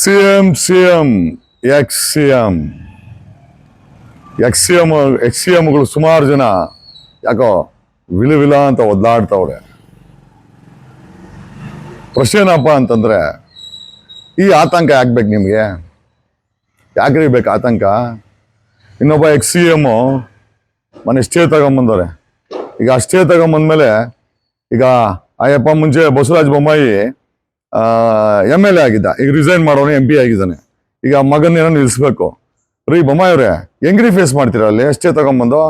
CM X ಸಿಎಂಗಳು ಸುಮಾರು ಜನ ಯಾಕೋ ವಿಲ ಅಂತ ಒದ್ದಾಡ್ತವ್ರೆ. ಪ್ರಶ್ನೆ ಏನಪ್ಪ ಅಂತಂದ್ರೆ, ಈ ಆತಂಕ ಯಾಕೆ ನಿಮಗೆ? ಯಾಕ್ರಿ ಬೇಕು ಆತಂಕ? ಇನ್ನೊಬ್ಬ ಎಕ್ಸ್ ಸಿ ಎಮ್ ಮನೆ ಸ್ಟೇ ತಗೊಂಬಂದವ್ರೆ. ಈಗ ಸ್ಟೇ ತಗೊಂಬಂದ್ಮೇಲೆ ಈಗ ಅಯ್ಯಪ್ಪ ಮುಂಚೆ ಬಸವರಾಜ ಬೊಮ್ಮಾಯಿ MLA ಆಗಿದ್ದ, ಈಗ ರಿಸೈನ್ ಮಾಡೋನು MP ಆಗಿದ್ದಾನೆ. ಈಗ ಮಗನೇನೋ ನಿಲ್ಲಿಸ್ಬೇಕು. ರೀ ಬೊಮ್ಮಾಯಿ ಅವ್ರೆ, ಹೆಂಗ್ರಿ ಫೇಸ್ ಮಾಡ್ತೀರಾ ಅಲ್ಲಿ ಸ್ಟೇ ತಗೊಂಬಂದು?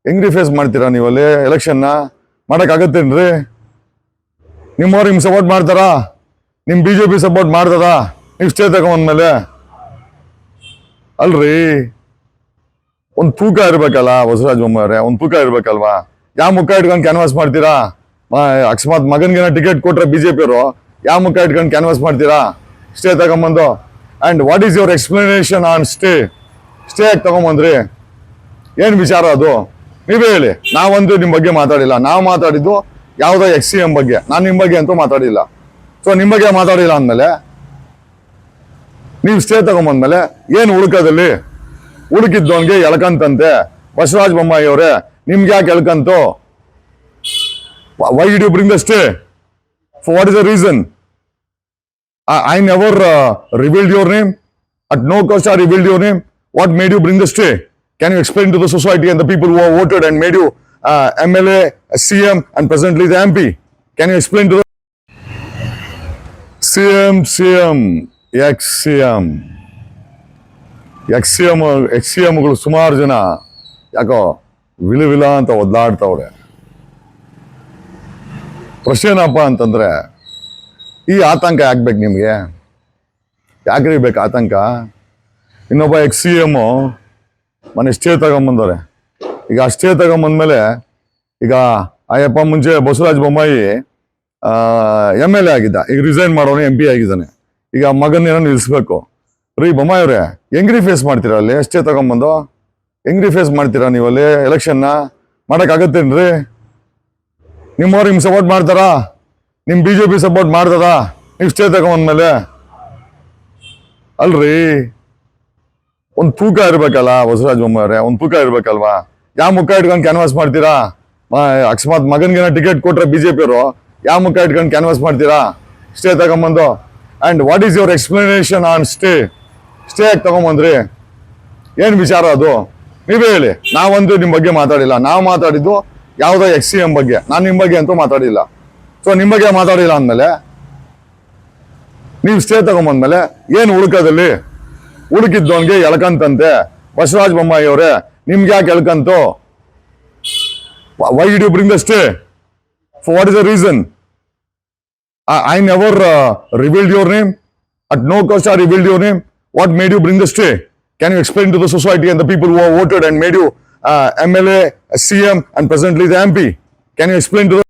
ಹೆಂಗ್ರಿ ಫೇಸ್ ಮಾಡ್ತೀರಾ ನೀವಲ್ಲಿ ಎಲೆಕ್ಷನ್ನ? ಮಾಡೋಕ್ಕಾಗತ್ತೇನ್ರಿ? ನಿಮ್ಮವ್ರು ನಿಮ್ಗೆ ಸಪೋರ್ಟ್ ಮಾಡ್ತಾರಾ? ನಿಮ್ಮ BJP ಸಪೋರ್ಟ್ ಮಾಡ್ತದ ನೀವು ಸ್ಟೇ ತಗೊಂಬಂದ್ಮೇಲೆ? ಅಲ್ರಿ, ಒಂದು ತೂಕ ಇರ್ಬೇಕಲ್ಲ ಬಸವರಾಜ ಬೊಮ್ಮಾಯಿ ಅವ್ರೆ, ಒಂದು ತೂಕ ಇರ್ಬೇಕಲ್ವಾ? ಯಾವ ಮುಖ ಇಟ್ಕೊಂಡು ಕ್ಯಾನ್ವಾಸ್ ಮಾಡ್ತೀರಾ? ಅಕಸ್ಮಾತ್ ಮಗನ್ಗೇನೋ ಟಿಕೆಟ್ ಕೊಟ್ರೆ BJP ಅವರು ಯಾವ ಮುಖ ಇಟ್ಕೊಂಡು ಕ್ಯಾನ್ವಾಸ್ ಮಾಡ್ತೀರಾ ಸ್ಟೇ ತಗೊಂಬಂದು? And what is your explanation on stay ಯಾಕೆ ತಗೊಂಬಂದ್ರಿ? ಏನು ವಿಚಾರ ಅದು ನೀವೇ ಹೇಳಿ. ನಾವಂತೂ ನಿಮ್ಮ ಬಗ್ಗೆ ಮಾತಾಡಿಲ್ಲ. ನಾವು ಮಾತಾಡಿದ್ದು ಯಾವುದೋ XCM ಬಗ್ಗೆ. ನಾನು ನಿಮ್ಮ ಬಗ್ಗೆ ಅಂತೂ ಮಾತಾಡಿಲ್ಲ. ಸೊ ನಿಮ್ಮ ಬಗ್ಗೆ ಮಾತಾಡಿಲ್ಲ ಅಂದಮೇಲೆ ನೀವು ಸ್ಟೇ ತಗೊಂಬಂದ್ಮೇಲೆ ಏನು ಹುಡುಕದಲ್ಲಿ? ಹುಡುಕಿದ್ದವನ್ಗೆ ಎಳ್ಕಂತಂತೆ ಬಸವರಾಜ ಬೊಮ್ಮಾಯಿ ಅವರೇ. ನಿಮ್ಗೆ ಯಾಕೆ ಎಳ್ಕಂತು? Why did you bring the stay? For what is the reason? I never revealed your name. At no cost I revealed your name. What made you bring the stay? Can you explain to the society and the people who have voted and made you MLA, CM and presently the MP? Can you explain to the CM ಎಕ್ಸ್-ಸಿಎಂಗಳು ಸುಮಾರು ಜನ ಯಾಕೋ ವಿಲ ಅಂತ ಒದ್ದಾಡ್ತವ್ರೆ. ಪ್ರಶ್ನೆ ಏನಪ್ಪ ಅಂತಂದ್ರೆ, ಈ ಆತಂಕ ಯಾಕೆ ನಿಮಗೆ? ಯಾಕ್ರಿ ಬೇಕು ಆತಂಕ? ಇನ್ನೊಬ್ಬ XCM ಮನೆ ಸ್ಟೇ ತಗೊಂಬಂದವ್ರೆ. ಈಗ ಸ್ಟೇ ತಗೊಂಬಂದ್ಮೇಲೆ ಈಗ ಅಯ್ಯಪ್ಪ ಮುಂಚೆ ಬಸವರಾಜ ಬೊಮ್ಮಾಯಿ MLA ಆಗಿದ್ದ, ಈಗ ರಿಸೈನ್ ಮಾಡೋನು MP ಆಗಿದ್ದಾನೆ. ಈಗ ಮಗನೇನೋ ನಿಲ್ಲಿಸ್ಬೇಕು. ರೀ ಬೊಮ್ಮಾಯಿ ಅವ್ರೆ, ಹೆಂಗ್ರಿ ಫೇಸ್ ಮಾಡ್ತೀರಾ ಅಲ್ಲಿ ಸ್ಟೇ ತಗೊಂಬಂದು? ಹೆಂಗ್ರಿ ಫೇಸ್ ಮಾಡ್ತೀರಾ ನೀವಲ್ಲಿ ಎಲೆಕ್ಷನ್ನ? ಮಾಡೋಕ್ಕಾಗತ್ತೇನ್ರಿ? ನಿಮ್ಮವ್ರು ನಿಮ್ಗೆ ಸಪೋರ್ಟ್ ಮಾಡ್ತಾರಾ? ನಿಮ್ಮ BJP ಸಪೋರ್ಟ್ ಮಾಡ್ತದ ನೀವು ಸ್ಟೇ ತಗೊಂಬಂದ್ಮೇಲೆ? ಅಲ್ರಿ, ಒಂದು ತೂಕ ಇರ್ಬೇಕಲ್ಲ ಬಸವರಾಜ ಬೊಮ್ಮಾಯಿ ಅವರೇ, ಒಂದು ತೂಕ ಇರ್ಬೇಕಲ್ವಾ? ಯಾವ ಮುಖ ಇಟ್ಕೊಂಡು ಕ್ಯಾನ್ವಾಸ್ ಮಾಡ್ತೀರಾ? ಅಕಸ್ಮಾತ್ ಮಗನ್ಗೇನೋ ಟಿಕೆಟ್ ಕೊಟ್ರೆ BJP ಅವರು ಯಾವ ಮುಖ ಇಟ್ಕೊಂಡು ಕ್ಯಾನ್ವಾಸ್ ಮಾಡ್ತೀರಾ ಸ್ಟೇ ತಗೊಂಬಂದು? And what is your explanation on stay ಯಾಕೆ ತಗೊಂಬಂದ್ರಿ? ಏನು ವಿಚಾರ ಅದು ನೀವೇ ಹೇಳಿ. ನಾವಂತೂ ನಿಮ್ಮ ಬಗ್ಗೆ ಮಾತಾಡಿಲ್ಲ. ನಾವು ಮಾತಾಡಿದ್ದು ಯಾವುದೋ XCM ಬಗ್ಗೆ. ನಾನು ನಿಮ್ಮ ಬಗ್ಗೆ ಅಂತೂ ಮಾತಾಡಿಲ್ಲ. ಸೊ ನಿಮ್ಮ ಬಗ್ಗೆ ಮಾತಾಡಿಲ್ಲ ಅಂದಮೇಲೆ ನೀವು ಸ್ಟೇ ತಗೊಂಬಂದ್ಮೇಲೆ ಏನು ಹುಡುಕದಲ್ಲಿ? ಹುಡುಕಿದ್ದವನ್ಗೆ ಎಳ್ಕಂತಂತೆ ಬಸವರಾಜ ಬೊಮ್ಮಾಯಿ ಅವರೇ. ನಿಮ್ಗೆ ಯಾಕೆ ಎಳ್ಕಂತು? Why did you bring the stay? For what is the reason? I never revealed your name. At no cost I revealed your name. What made you bring the stay? Can you explain to the society and the people who have voted and made you MLA, CM and presently the MP? Can you explain to the